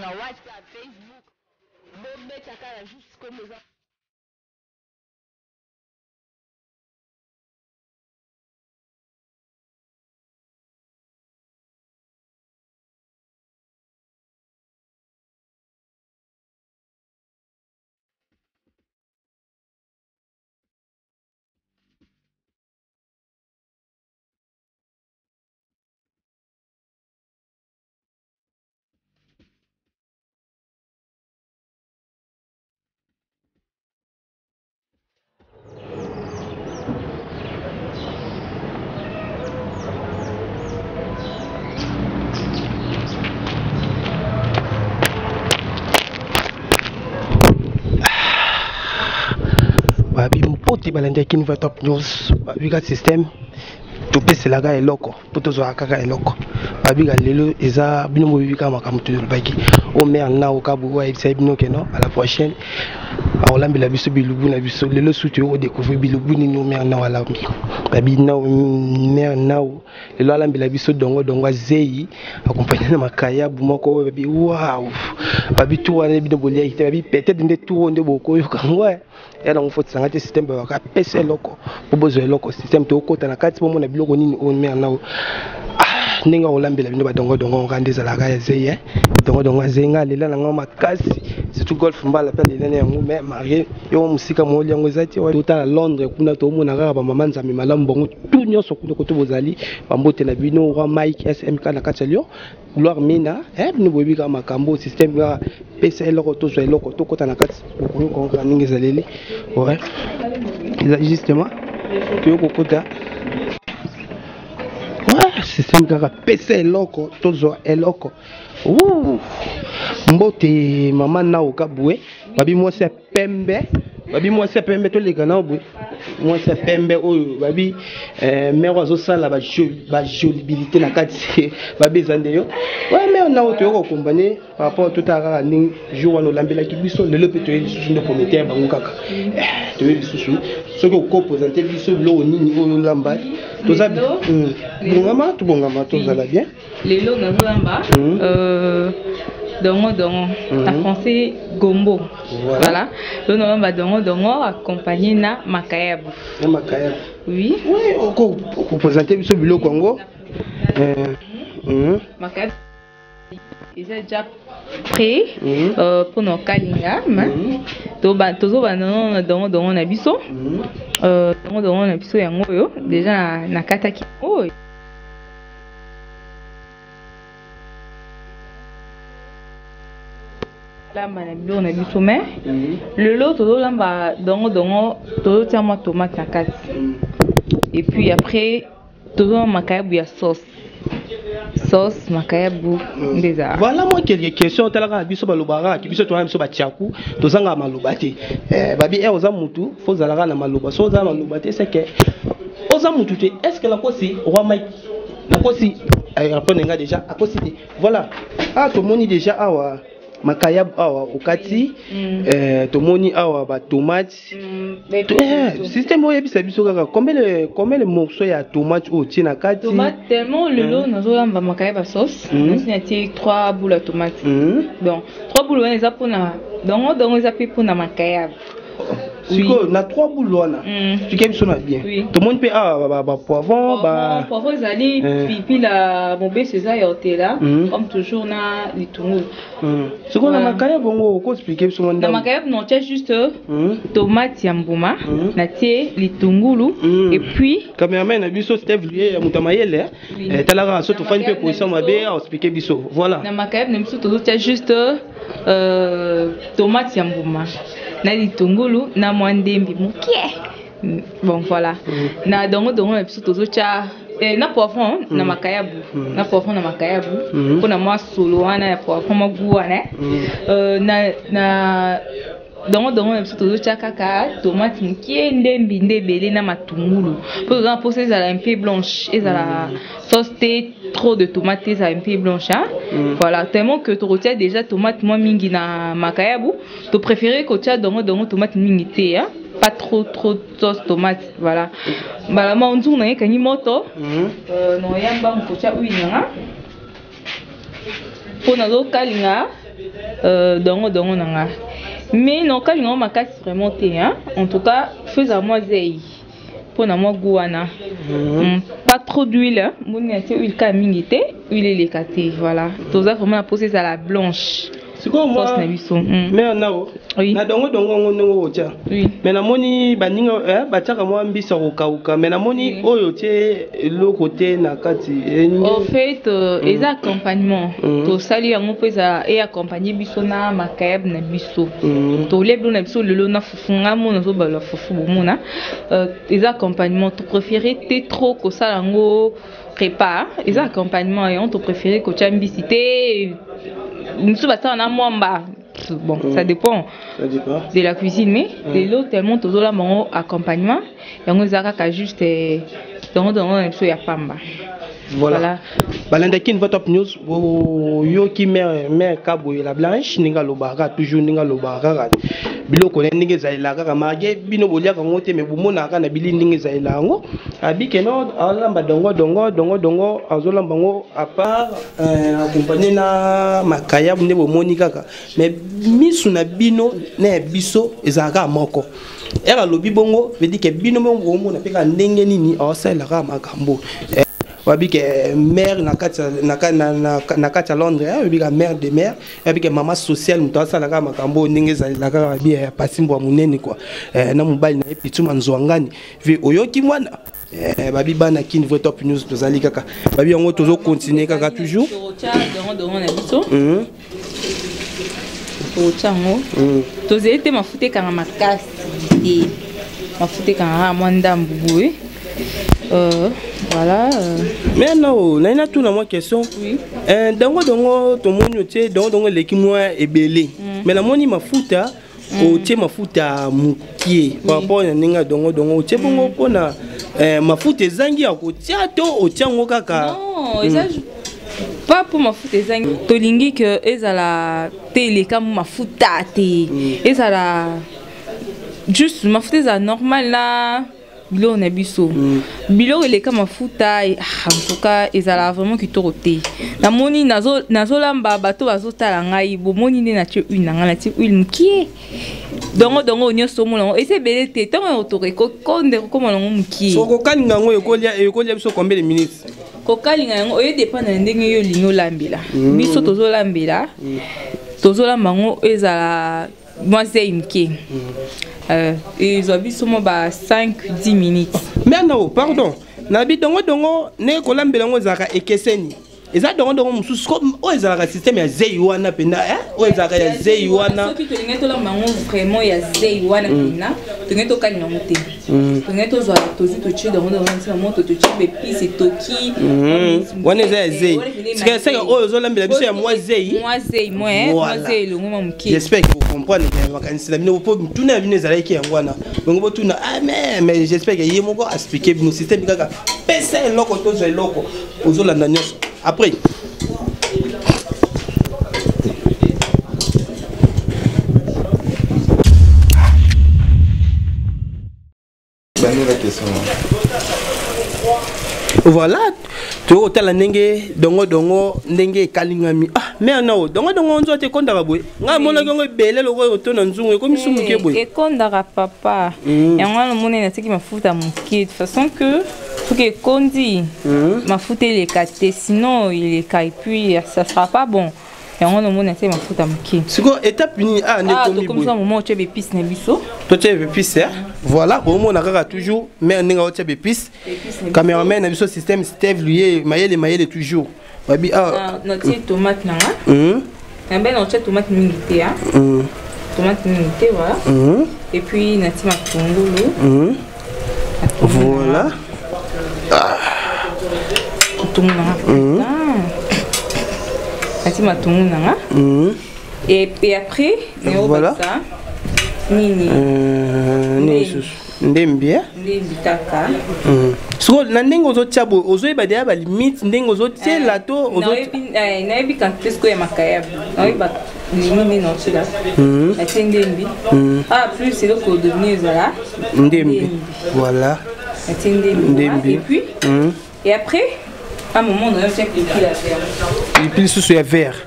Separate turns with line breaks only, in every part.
na WhatsApp, Facebook. Bon, mais t'as juste comme les
babi mpoti balandi kini va top news babi ka système topesela ka eloko po tozwaka kaka eloko babi ka lelo eza bino boyebi kaka makambo tolobaki o mer nao ka boye ayebisa bino keno à la prochaine aolambela biso bilubu na biso lelo suti odécouvrir bilubu nini o mer nao alambi babi nao mer nao lelo alambela biso dongo azei accompagné na makayabu moko oyo babi waouh babi tout wana bino bolia ite babi peut-être nde tout nde bokoyoka ngwe ya nango foti sanga te système baka pesa eloko po bozwa eloko système to okota na kati pomona biloko nini o mer nao ndenge olambela bino badongo nga nde ezalaka ya zei dongo azei nga lela na nga makasi surtout golf mbala mpe lelene yango mais marie yo mosika mooli yango eza te totala Londres kuna tomona kaka bamama nzambe malamu bongo tout nyonso kuna koto bozali bambote na bino roi Mike SMK na kati ya Lyon gloire mina bino boyebi kaka makambo système kaka pesa eloko tozwa eloko tokota na kati bokomi konka ndenge ezaleli eza justement toyo kokota système kaka pesa eloko tozwa eloko mbote mama nao kabwe babi mwasi ya pembe toleka nao bwe mwasi ya pembe oyo babi mero azosala bajolibilité na kati babi eza nde yo mero nao toyo kokompane par rapport totala kaka ndenge jour wana olambelaki biso lelo mpe toye lisusu nde prométere bango kaka toye lisusu soki okopresente biso biloko nini oyo olamba toza tobongama tozala bien
lelo nazolamba dongo en français gombo voilà le nom va dongo accompagné na makayabu oui
on présenter biso biloko ngo
makayabu ils sont déjà prêts pour nos kalinga tozo banana dongo na biso dongo na biso yango yo déjà na kataki lamba na bilo na biso mais lelo tozo lamba dongo tozo tia moi tomate na kati et puis après tozo makayabu ya sauce makayabu ndeza
voilà moi quelques questions talaka biso balobara ki biso to biso batiaku tozanga maloba te babi oza mutu faut zalaka na maloba so za maloba te c'est que oza mutu te est-ce que la kosi roi Mike la kosi après nga déjà a kosi voilà to moni déjà awa makayab awa okati tomoni awa ba tomate système oyo bisa biso kaka combien le morceau ya tomate o tina kati
tomate tellement le lot nazolamba makayab sauce na ti 3 boules de tomate donc 3 boules wana eza pona dongo eza pe pona makayab
siko na 3 boules wana tu kemi sona bien tout le monde peut ba poivron
poivron ezali puis la bombe césar ya hotela comme toujours na litungulu
siko na makaya bongo ko expliquer biso
na makaya non tia juste tomate ya mbuma na tie litungulu et puis
cameraman na biso Steve Lié ya mutamayele talaka so to fani pe position mabe a expliquer biso voilà
na makaya na biso to tia juste tomate ya mbuma na litungulu na mwandembi mokie bon voilà na dongo na biso tozo tia na poivron na makayabu na poivron na makayabu pona mwa solo wana ya poivron magu wana na dongo na biso tozo tia kaka tomate mokie ndembi ndebele na matungulu pour ça ezala un peu blanche ezala sauce trop de tomates ezala un peu blanche voilà tellement que tu retiens déjà tomate moins mingi na makayabu tu préférer que tu as dongo tomate mingi te pas trop sauce tomate voilà bala ma onzu na yekanyi moto no yamba mpocha uinanga pona zo kalinga dongo nanga. Mais non, quand je ma casse vraiment té, hein. En tout cas, fais-à moi zéi. Pour na moi gouana. Pas trop d'huile, hein. Mon huile kamingité, huile élecatée, voilà. Tout ça vraiment poser à la blanche.
C'est quoi moi? Mais nao.
Oui.
Na dongo ngo tia.
Oui.
Mais na moni baninga batiaka moi mbisa kokauka. Mais na moni oyo tie le côté na kati.
En fait, les accompagnements. To sali yango pesa et accompagner biso na makayab na biso. To leblo na biso lelo na fufunga mo na zo bala fufu bomona. Les accompagnements to préféré té trop ko sala ngo repas. Les accompagnements et on to préféré ko chambisité. Nous sommes à Mwamba. Bon, ça dépend de la cuisine, mais l'autre tellement tout là mon accompagnement. Et on a juste dans ya pamba.
Voilà. Balandakin votre top news. Yo qui mère kabo la blanche ninga lobara toujours ninga lobara. Bilo ko ninga zaila ka marge bino bolia ka ngote me bomona ka na bili ninga zaila ngo. Abi keno alamba dongo azolamba ngo à part accompagné na makaya bunde bomoni kaka. Mais misu na bino na biso ezaka moko. Era lobi bongo veut dire que bino mo bomona peka ndenge nini osala ka makambo. Wabi que mère na kati Londres, wabi que mère de mère, wabi que maman sociale muto sala ka makambo ninge za la ka bi pasimbo munene quoi. Na mobile na epitu manzwangani. Vi oyoki mwana babi bana kin vo top news tozali kaka. Babi ngo tozo continuer kaka toujours.
Tozo ete mafute kanga makasi. Mafute kanga mwanda mbubwe. Voilà.
Mais non, là il y a tout dans ma question.
Oui.
Dongo tout le monde tu dongo l'équipe moi est belé. Mais la moni mafuta o tie mafuta mukie. Par rapport à ninga dongo tu bongo pona mafuta zangi ya kotia to o tiango kaka.
Non, ça pas pour mafuta zangi. Tolingi que ezala télé comme mafuta té. Ezala juste mafuta normal là. Bilo na biso bilo eleka mafuta en tout cas ezala vraiment kitoroté na moni nazolamba bato bazotala ngai bomoni nde na tie huile nanga na tie huile mukie dongo nyonso molongo ese belé te tango otoreko konde ko molongo mukie
so ko kalinga ngo ekolia biso combien de minutes
ko kalinga yango oye dépend na ndenge yo lingo lambela biso tozolambela tozolamba ngo ezala moisé mukie ils ont vu seulement 5-10 minutes.
Mais non, pardon. Nabi dongo ne kolambelango zaka ekeseni. Eza dongo mususu o ezala système ya zeiwana pena o ezala ya zeiwana.
Soki to linga to la mango vraiment ya zeiwana pena. To ngeto kanya mote. To ngeto zo to chi dongo ntima moto to chi be pisi toki.
Wana eza ya zei. Sika sika o zo lambela biso ya moi zei.
Moi zei le ngoma muki.
J'espère que vous comprenez que vacances la bino po tuna bino ezala ki yangwana. Bongo bo tuna mais j'espère que yemoko expliquer bino système kaka. Pesa loko to zo loko. Ozo landa nyonso. Après voilà tu as la ndenge dongo ndenge kalingami mais non dongo nzo te konda boy nga mona ngo bele loko to na nzungu ko misumuke boy
e konda papa yango no mona na tiki mafuta muke de façon que faut que kondi mafuta les caté sinon il est caille puis ça sera pas bon yango no mona te mafuta muke
siko étape ni ne
comme ça moment tu as épices na biso
to tu as épices voilà au moment on toujours mais on a épices cameraman na biso système Steve lui mayele toujours babi
notre tomate nanga ben on tomate minute tomate minute voilà et puis nati matungulu
voilà
nati matungulu nanga et après
voilà
nini
ndembi
taka
so na ndenge ozotia bo ozoyeba deya ba limite ndenge ozotiela to
nayebi quantité ko ya makayabo nayebi limite non cela atie ndembi plus eloko devenir ezala
ndembi voilà
atie ndembi et puis et après à un moment on a fait pipi la vert
pipi sous ya vert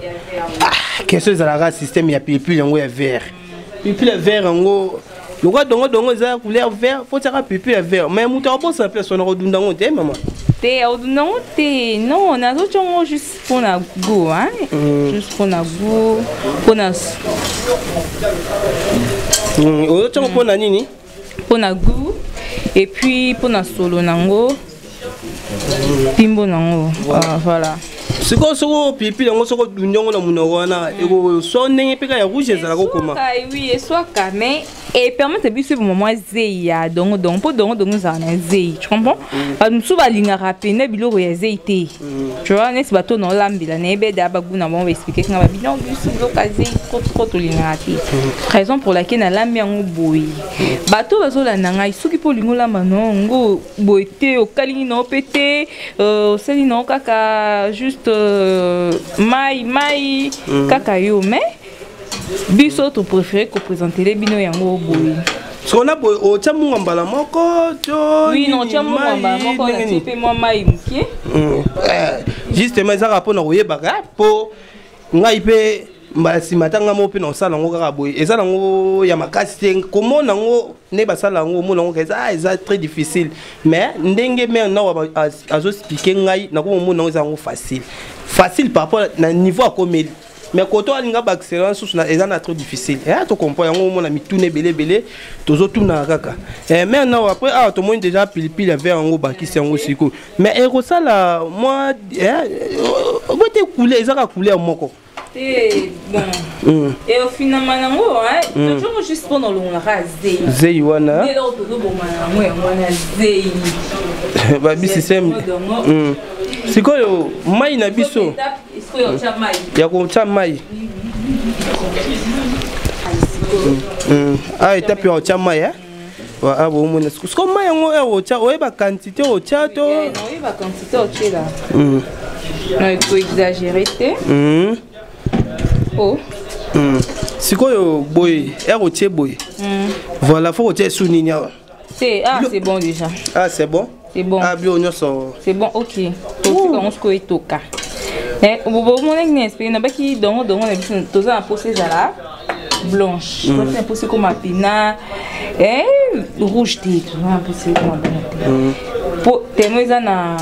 question ezalaka système ya pilipili yango ya vert. Pilipili ya vert yango lokwa dongo eza couleur vert, faut tiaka pilipili ya vert. Mais mutu akosa place on rodunda ngo te mama.
Te non te non nazo chongo juste pour na goût hein. Juste pour na goût, pour na
ozo chongo pour na nini?
Pour na goût et puis pour na solo nango. Timbo nango. Voilà.
Siko pilipili yango soko dunyongo na munoko wana eko so ndenge peka ya rouge ezala ko koma.
Oui, et soit mais et permettre biso pour moi zeya donc pour donc ça na zey. Tu comprends? Nous souvent linga rapena biloko ya zey te. Tu vois, n'est-ce pas ton lambila na ebe da bagu na bon expliquer que na biloko biso biloko zey trop to linga te. Raison pour laquelle na lambi yango boy. Bato bazola nanga isuki po lingo lamba no ngo boite okalingi no pété seli no kaka juste mai kaka yo mais biso to préféré ko présenter les bino yango boy.
So na boy o chamunga mbala moko to
oui non chamunga mbala moko na tipe moi mai mukie.
Justement ça rapport na koyeba ka po ngai pe mbasi matanga mo pe na sala ngo kaka boy ezala ngo ya makasi te komona ngo ne basala ngo mona ngo eza très difficile mais ndenge mais na azo expliquer ngai na ko mona ngo eza ngo facile par rapport na niveau à comède mais quand on a une excellence c'est trop difficile et tu comprends yango mona mitune belé tozo tuna kaka mais non après tout le monde déjà pilipili vers yango bakisi yango siko mais ero sala moi bote couleur ezaka couleur moko
bon et au finalement nango hein toujours juste pendant le
zey wana
et là on peut wana zey
ba bi système sikoyo mai na biso ya ko cha mai étape ya cha mai wa abo mona siko mai yango o cha o ba quantité o cha to
non ba quantité o cha là non il faut exagérer te oh
sikoyo boy o che boy voilà faut o che suninya
c'est bon déjà
c'est bon.
C'est bon.
C'est
bon, ok. On se connaît tout cas. Mon expérience, n'a pas qui dans tous un procès là blanche. C'est un procès comme apina rouge thé. Un procès comme pour témoigner na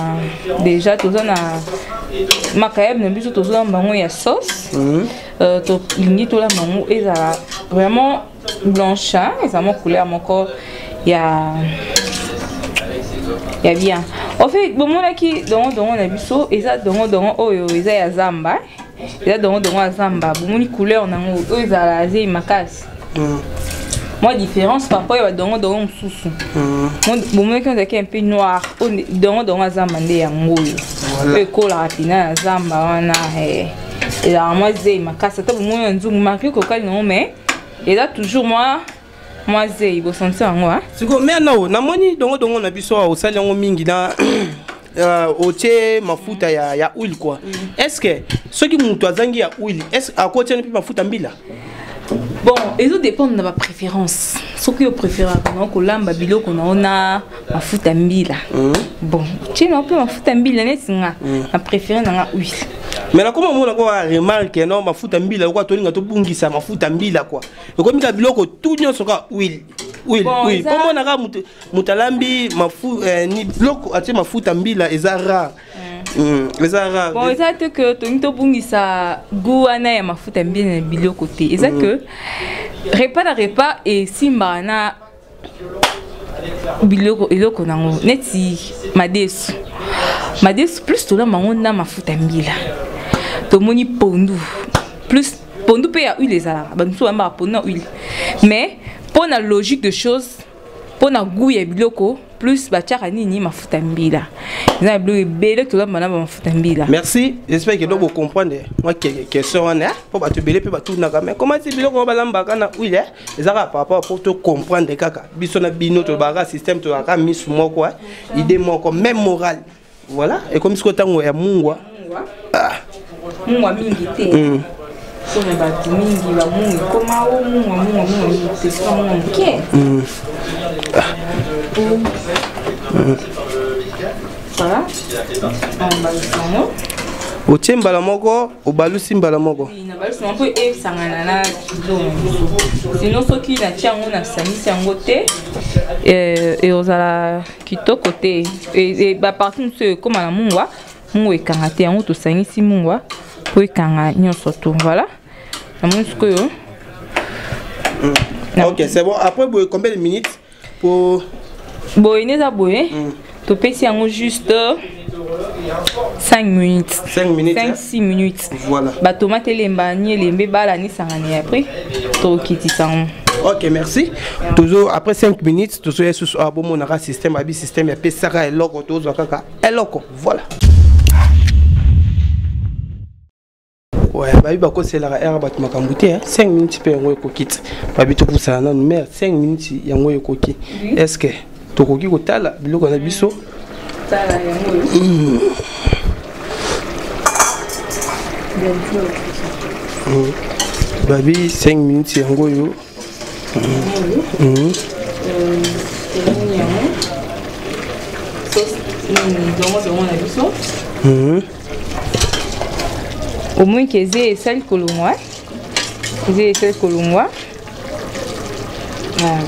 déjà tous na macabre ne plus tous na mango ya sauce. To ligné tout la mango et ça vraiment blanche, et ça mon couleur mon corps ya bien. En fait, bon moi qui donc on a vu ça et ça donc oyo eza ya zamba. Eza donc zamba. Bon ni couleur na ngo eza la zé makasi. Moi différence par rapport à donc mususu. Bon moi quand c'est un peu noir, donc zamba ndé ya ngoyo. Et kola rapina na zamba wana et là moi zé makasi. Ta bon moi nzungu marqué ko kali non mais et là toujours moi zé il sentir moi
siko mais non na moni dongo na biso au sali ngo mingi na oche mafuta ya huile quoi est-ce que ceux qui mutu azangi ya huile est-ce à côté ne peut mafuta mbila
bon et ça dépend de ma préférence ce que je préfère quand on lamba biloko na mafuta mbila bon tu n'as pas mafuta mbila nesinga ma préférée na huile.
Mais là comment on a remarqué non mafuta mbila quoi tolinga to bungisa mafuta mbila quoi donc comme biloko tout nyo soka huile pour moi na mutalambi ni biloko atie mafuta mbila ezara ezara
bon ça que to bungisa goût ya mafuta mbila biloko te et ça que repas et simba na biloko eloko nango neti madesu plus to la mango na mafuta mbila to moni pondu plus pondu pe ya huile ezala ba musu ba pondu huile mais pour la logique de choses pour na goût ya biloko plus ba tiaka nini mafuta mbila na biloko bele to la mana mafuta mbila.
Merci, j'espère que vous comprenez moi question wana pour ba te bele pe ba tout na mais comment c'est biloko ba lamba kana huile ezala par rapport pour te comprendre kaka biso na bino to ba système to ba miss moko idée moko même morale voilà et comme ce que tango ya mungwa
mungwa mingi te so na ba mingi ba mungi koma o mungwa te so mungi voilà on va le
otie mbala moko obalusi mbala moko
na balusi mpo esangana na kilo sinon soki natia yango nasangisi yango te eozala kitoko te baparti mosusu ekóma na mungwa ekanga te yango tosangisi mungwa mpo ekanga nyonso to voilà namoni sikoyo.
Ok, c'est bon. Après, combien de minutes pour...
Boye, neza boye. Tu peux essayer juste 5 minutes.
5 minutes.
5-6 minutes.
Voilà.
Bah, tomate lembani, lembe bala ni sangani après. To kiti sang.
Ok, merci. Toujours après 5 minutes, toujours sous un bon monara système, abi système, et puis ça est loco, toujours kaka, est loco. Voilà. Ouais, babi bako c'est la air bat makambuté 5 minutes pe yango ekokita babi to poussa na mais 5 minutes yango ekoki est-ce que to koki ko tala biloko na biso
tala yango
babi 5 minutes yango yo
au moins que c'est celle colombois. C'est celle colombois.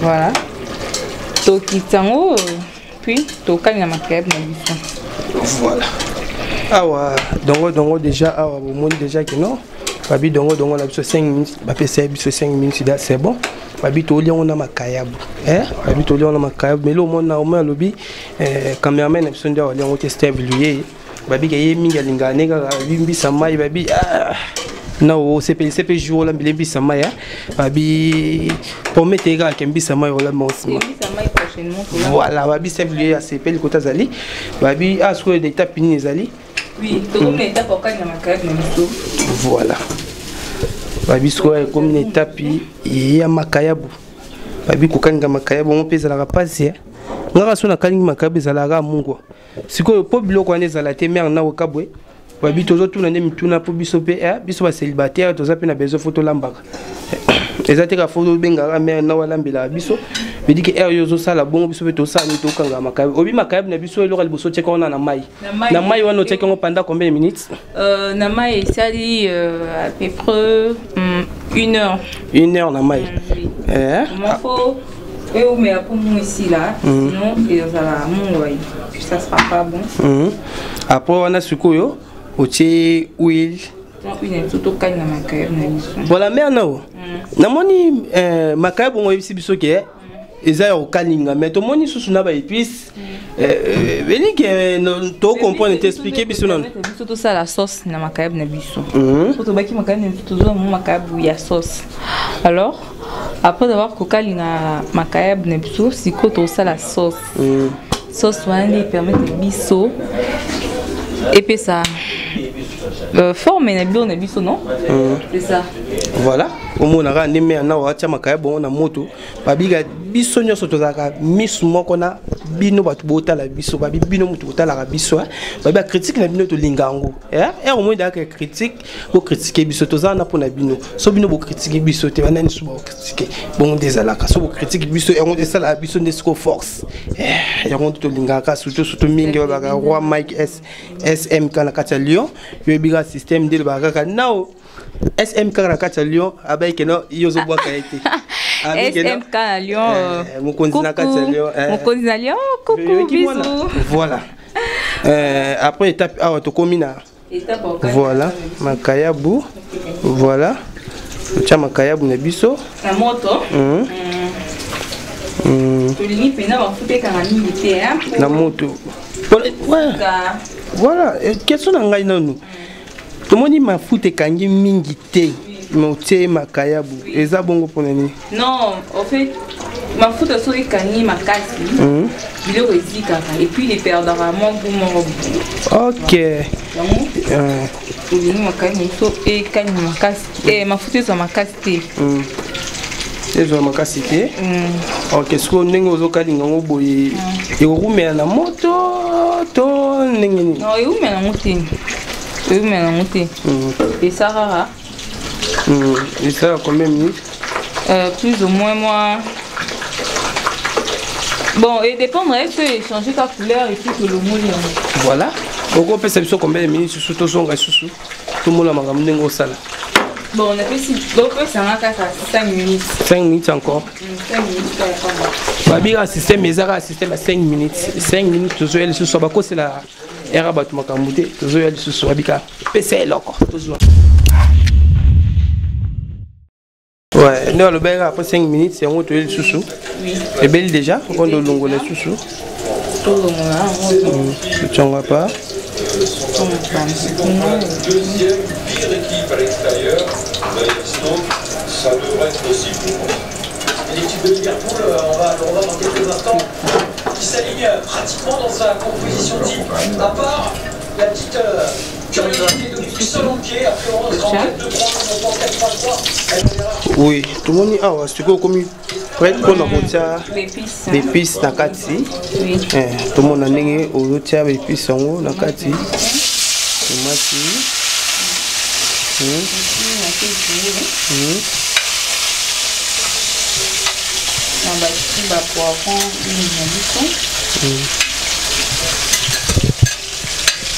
Voilà. Tokitango puis tokali na makeb na biso.
Voilà. Ah ouais, dongo déjà ah au moins déjà que non. Babi dongo na biso 5 minutes, ba pesa biso 5 minutes là c'est bon. Babi to li on a makayabu. Babi to li on a makayabu mais le monde na au moins lobby cameraman na biso ndio ali on tester évoluer. Babi gaye minga linga nega bimbi samai babi no CP jour la bimbi samai babi pour mettre ga kembi samai wala mosima
prochainement
voilà babi c'est lui à CP le kota zali babi a ce des étapes ni zali
oui to comme étape au kanya makab na miso
voilà babi soit comme une étape ya makayabu babi kokanga makayabu on pesa la rapasi ngaka sona kalingi makabe zalaka mungu sikoyo po biloko ane zala te mer na okabwe babi tozo tuna ne mituna po biso pe biso ba célibataire toza pe na bezo photo lambaka ezate ka photo benga mer na wala mbila biso bidi ke yozo sala bongo biso pe to sala to kanga makabe obi makabe na biso eloko liboso teka ona na mai wana teka ngo pendant combien de minutes
na mai sali à peu près 1 heure
na mai
et on met un peu ici là, sinon ça sera pas bon.
Après on a sukoyo, otie huile. Voilà mais non. Na moni makaya bongo ibisi biso ke eza yo kalinga mais to moni susu na ba épices veli ke to comprendre t'expliquer biso non.
Biso ça la sauce na makaya na biso. To baki makaya na biso to mo makaya ya sauce. Alors après d'avoir cocaïne na makayab na biso siko to ça la sauce sauce wana permet de biso et puis ça forme na biso non c'est ça
voilà au mona ka ndeme na wacha makayab on na moto babiga biso nyoso tozaka misu moko na bino batu botala biso babi bino mutu botala biso babi critique na bino to lingango au moins da critique ko critiquer biso tozana pona bino so bino bo critiquer biso te wana ni so bo critiquer bon désalaka so bo critiquer biso et on de ça la biso ndesiko force on to lingaka surtout mingi ba roi Mike SMK na kata Lyon yo biga système de ba ka nao SMK na kata Lyon abaike no yozo bwa kaite
SMK à Lyon.
Mokonzi na kati ya Lyon.
Mokonzi na Lyon. Coucou, bisous.
Voilà. Après étape ah to komina. Voilà, makayabu. Voilà. Tia makayabu na biso.
Na moto. Tolini pena ba futé kanga mingi te hein.
Na moto. Voilà, question na ngai nanu. Tomoni mafuta kangi mingi te. Moté makayabu eza bongo pona ni
non en fait mafuta so ekani makasi biloko ezikaka et puis les perdra mon goût
ok
ni makani so ekani makasi mafuta so makasi te
ezo makasi te ok so ndenge ozokalinga ngo boye ekurumela na moto to ndenge ni
non ekumela na moto et ça rara.
Et ça a combien de minutes
plus ou moins moi. Bon, et dépendrait de changer ta couleur et puis que le moule.
Voilà. Pourquoi peut-être combien de minutes sous tout son sous tout le monde a ramené au salle.
Bon, on a fait 5 minutes.
5 minutes encore.
5 minutes.
Babi a système mais un système à 5 minutes. 5 minutes toujours elle sous bako c'est la era batu makamute toujours elle sous abika PC loko toujours. Ouais, non le bain après 5 minutes c'est on elle sous. Oui. Et belle déjà on doit longo les sous.
Tout le monde là.
Tu en vas pas.
Pire équipe à l'extérieur, ça devrait être possible. L'équipe de Liverpool, on va dans quelques instants, qui s'aligne pratiquement dans sa composition type, à part la petite curiosité de Solanquier, après on sera en 4-2-3, on pense 4-3-3.
Oui, tout le monde dit, ah, c'est quoi comme prête pour les épices dans Kati. Tout le monde a négé au routier avec épices en dans Kati.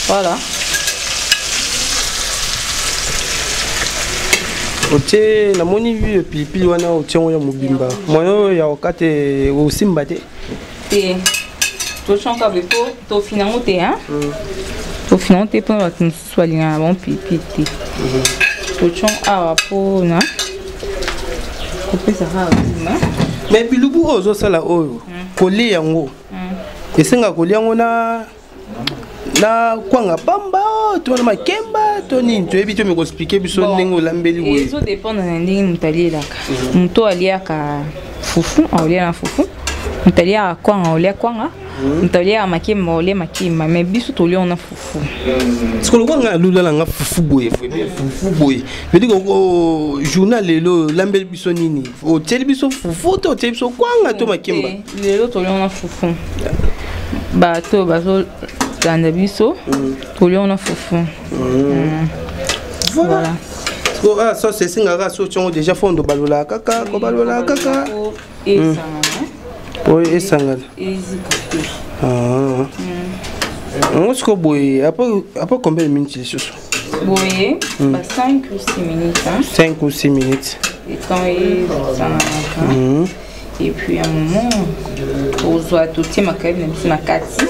Voilà.
Ote na moni vu pilipili wana otiango ya mobimba moyo ya okate osimba te
te tochonka bepo to finango te hein to finango te po ba tsualinga bon pilipili te tochon awa po na ko pesa ha ma
mais bilubu ozo sala oyo kolia yango esenga kolia yango na kwanga pamba to na makemba to nini to ebi to me ko expliquer biso ndenge olambeli boye
ezo dépendre na ndenge mutalielaka muto aliaka fufu aolia na fufu mutalia kwanga olia kwanga mutalia makemba olia makemba mais biso tolia na fufu
sikolo kwanga lula nga fufu boye veut dire ko journal lelo lambeli biso nini o teli biso fufu to teli biso kwanga to makemba
lelo tolia na fufu bato bazo dans biso tolia na fufu
voilà ah ça c'est singa so chongo déjà fondo balola kaka ko balola kaka oui esanga ah on se boye après combien de minutes c'est ça
boye 5 ou 6 minutes
5 ou 6 minutes
et quand et puis à un moment on doit tout tirer ma caille même sur la kati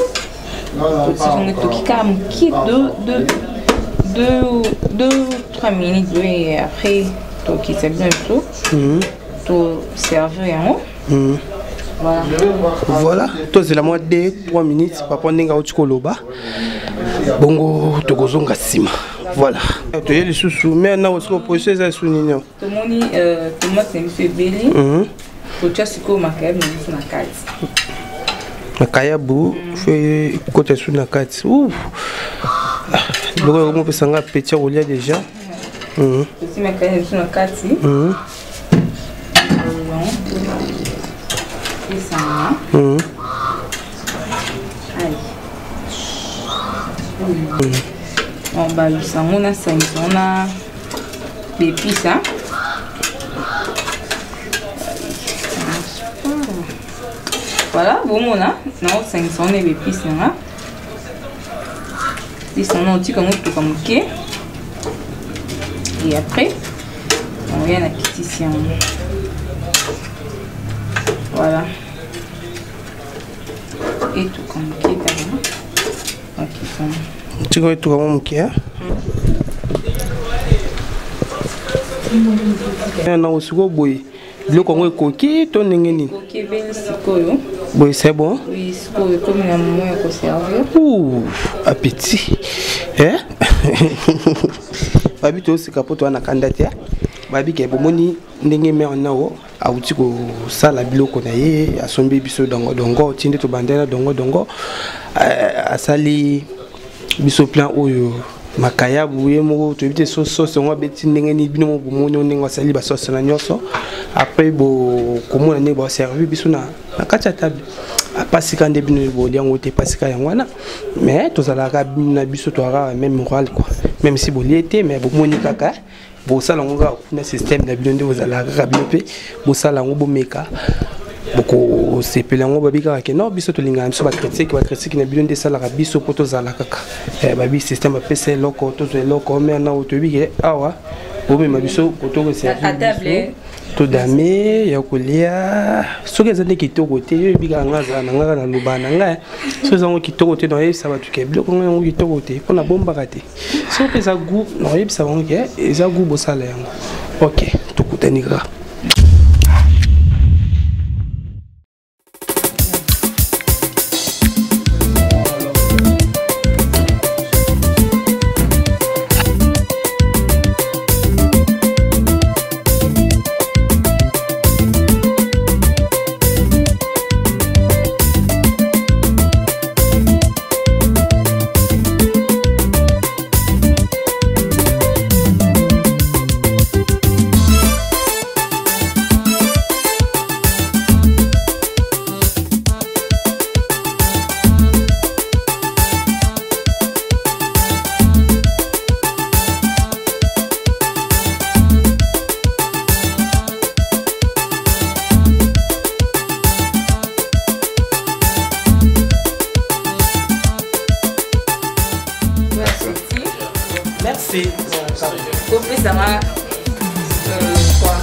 on est tout qui calme qui 2-3 minutes et après tu sais bien tout tu servir en haut
voilà toi c'est la moins de 3 minutes papa n'enga uchikoloba bongo tokozonga sima voilà to yeli susu mais na osiko process à sunino
to moni tomate c'est belli to chasiko makayab na kati
makayabu fait côté sous na kati ouf donc on peut s'enga petit olia déjà
aussi makayab sous na kati et ça on va le sang on a 5 on a des épices hein voilà bon on a non 500 on a des épices là ils sont un petit comme tout comme ok et après on vient à quitter ici voilà et tout comme ok ok
tu vois tout comme ok na osiko boy biloko ngo ekoki to ndenge nini
ok belle sikoyo
boy c'est bon
oui sikoyo comme na moment ko servir
appétit hein babi to sika poto ana kandate babi ke bomoni ndenge me onao auti ko sala biloko na ye asombi biso dongo tinde to bandela dongo asali biso plan oyo makaya buye mo to bite sauce ngo beti ndenge ni bino mo bomoni ndenge asali ba sauce na nyoso après bo komona ne ba servir biso na kacha table pasika nde bino bo liango te pasika yango wana mais to sala ka na biso to ara même moral quoi même si bo liete mais bo moni kaka bo sala ngo na système na bino nde bo sala ka bino pe bo sala ngo bo meka bo ko sepela ngo babi ka ke no biso to linga biso ba critique na bilon de sala ka biso poto zala kaka babi système a pese loko to zo loko mais na otobi ke awa obe mabiso poto ko se
table
to dame ya kolia soki ezande kitoko te yo bika ngaza na ngaka na lubana nga so zango kitoko te no yesa batu ke biloko ngo kitoko te pona bomba kate so pesa goût no yebisa bango ke eza goût bosala yango OK tukutanika.
Merci. Ça va. Quoi?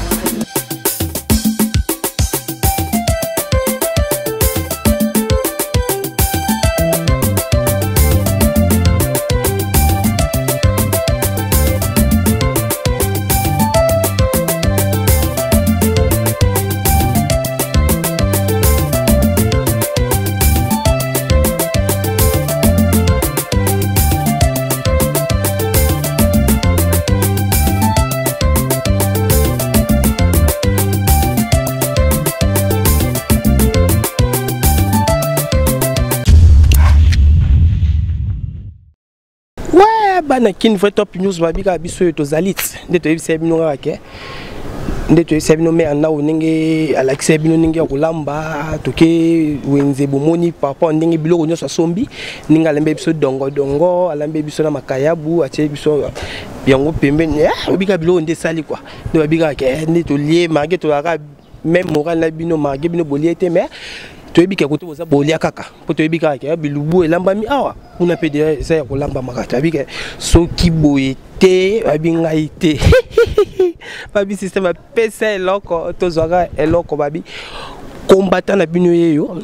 Bana kin vrai top news babika biso to zalit ndeto yebisa bino ngake ndeto yebisa bino me na onenge alakisa bino ninge kulamba toke wenze bomoni papa ndenge biloko nyoso sombi ninga lembe biso dongo alambe biso na makayabu atie biso yango pembeni obika biloko nde sali kwa ndo babika ke ndeto lié marge to aka même moral na bino marge bino boliete mais toyebika koto boza bolia kaka po toyebika ke bilubu elambami awa una pede ça ya kolamba makata bika soki boete babinga ite babi système pesa eloko tozwaka eloko babi combattant na bino yeyo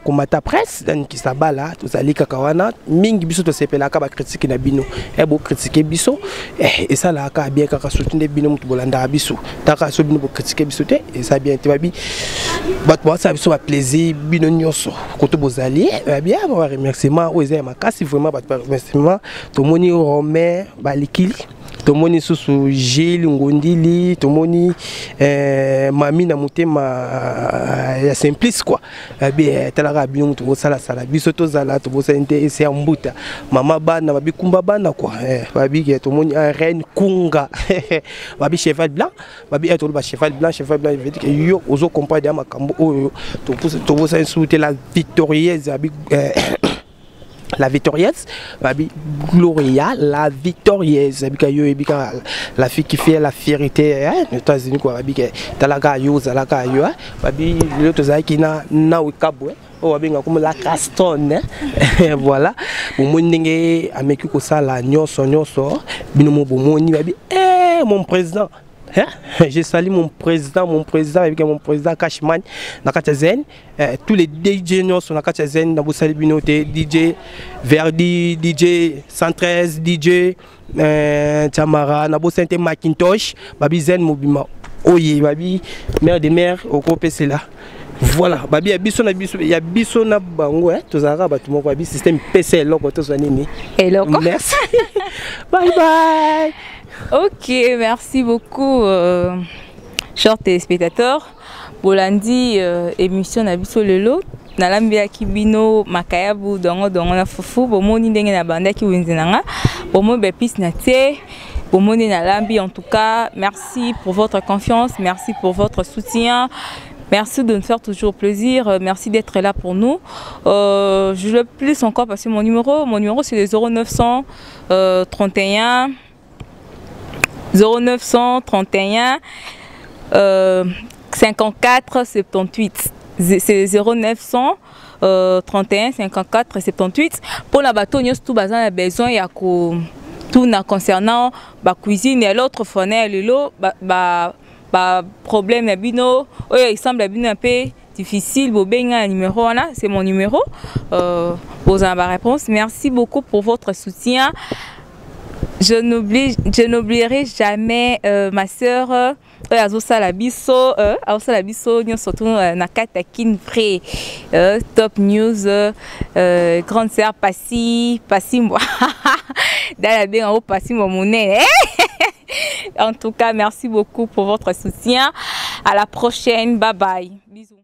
combattant presse dan kisabala tozali kaka wana mingi biso to sepelaka ba critique na bino bo critiquer biso et ça la ka bien kaka soutenir bino mutu bolanda biso taka so bino bo critiquer biso te et ça bien te babi bat moi ça biso ba plaisir bino nyoso koto bozali bien ba remerciement oza makasi vraiment ba remerciement to moni Romain balikili tomoni susu Gilles Ngondili tomoni mami na mutema ya simplice quoi bien talaka bino to sala sala biso to zala to bosa intéressé ya mbuta mama bana babi kumba bana quoi babi ke tomoni reine kunga babi cheval blanc babi eto ba cheval blanc veut dire que yo ozo comprendre makambo oyo to bosa insulter la victorieuse babi la victorieuse, babi Gloria, la victorieuse, la fille qui fait la fierté, aux États-Unis quoi, babi talaga yo, zalaka yo, babi l'autre zaki na wikabwe, oh babi comme la Caston, voilà, bomondenge ameku ko sala nyoso binomo bomoni babi mon président. Je salue mon président avec mon président Cashman Nakachazen, tous les DJ sont Nakachazen, Nabusali Binote, DJ Verdi, DJ 113, DJ Tamara, Nabusante Macintosh, Babi Zen Mobima, Oye, Babi, mère des mères, au Copé c'est là. Voilà, Babi, il y a Bissona Bango, tous les Arabes, tout le monde, système PC, loco, tous les amis.
Et loco.
Merci. Bye bye.
Ok, merci beaucoup, chers téléspectateurs. Bolandi, émission Nabiso Lelo. Nalambia Kibino, Makayabu, Dongo na Fufu, Bomoni Denge na Banda ki Winzenanga, Bomo Bepis Naté, Bomoni Nalambi. En tout cas, merci pour votre confiance, merci pour votre soutien. Merci de nous faire toujours plaisir, merci d'être là pour nous. Je le plus encore parce que mon numéro c'est le 0931 54 78 c'est 0900 31 54 78 pour la bateau nous tout bazan a besoin ya ko tout na concernant ba cuisine et l'autre fonnel lelo ba problème na bino il semble bino un peu difficile bobenga numéro là c'est mon numéro vous avez ma réponse. Merci beaucoup pour votre soutien. Je n'oublierai jamais ma sœur Azosala Bisso surtout Nakata Kinfré Top News grande sœur Passi moi dans la bien en haut Passi mon monnaie. En tout cas, merci beaucoup pour votre soutien. À la prochaine. Bye bye. Bisous.